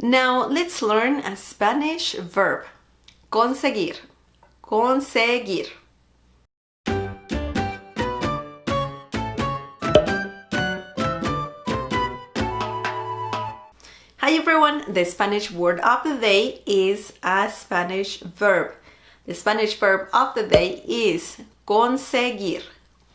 Now let's learn a Spanish verb. Conseguir. Conseguir. Hi everyone, the Spanish word of the day is a Spanish verb. The Spanish verb of the day is conseguir.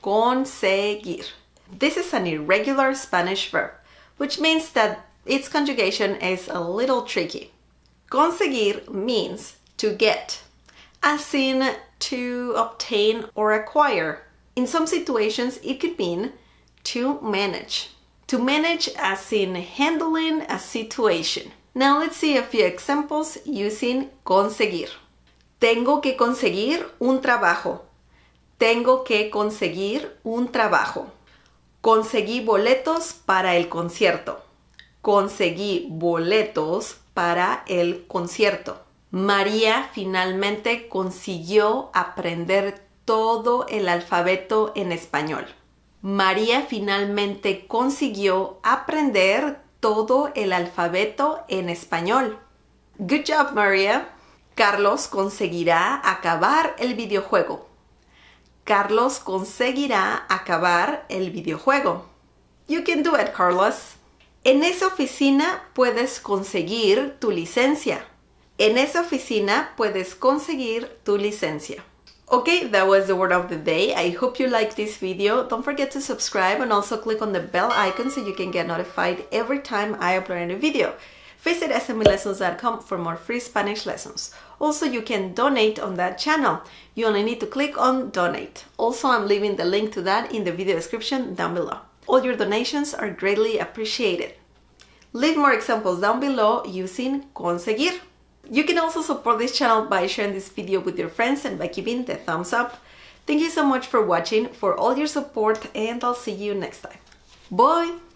Conseguir. This is an irregular Spanish verb, which means that its conjugation is a little tricky. Conseguir means to get, as in to obtain or acquire. In some situations, it could mean to manage. To manage as in handling a situation. Now let's see a few examples using conseguir. Tengo que conseguir un trabajo. Tengo que conseguir un trabajo. Conseguí boletos para el concierto. Conseguí boletos para el concierto. María finalmente consiguió aprender todo el alfabeto en español. María finalmente consiguió aprender todo el alfabeto en español. Good job, María. Carlos conseguirá acabar el videojuego. Carlos conseguirá acabar el videojuego. You can do it, Carlos. En esa oficina puedes conseguir tu licencia. En esa oficina puedes conseguir tu licencia. Okay, that was the word of the day. I hope you liked this video. Don't forget to subscribe and also click on the bell icon so you can get notified every time I upload a new video. Visit smlessons.com for more free Spanish lessons. Also, you can donate on that channel. You only need to click on donate. Also, I'm leaving the link to that in the video description down below. All your donations are greatly appreciated. Leave more examples down below using conseguir. You can also support this channel by sharing this video with your friends and by giving the thumbs up. Thank you so much for watching, for all your support, and I'll see you next time. Bye!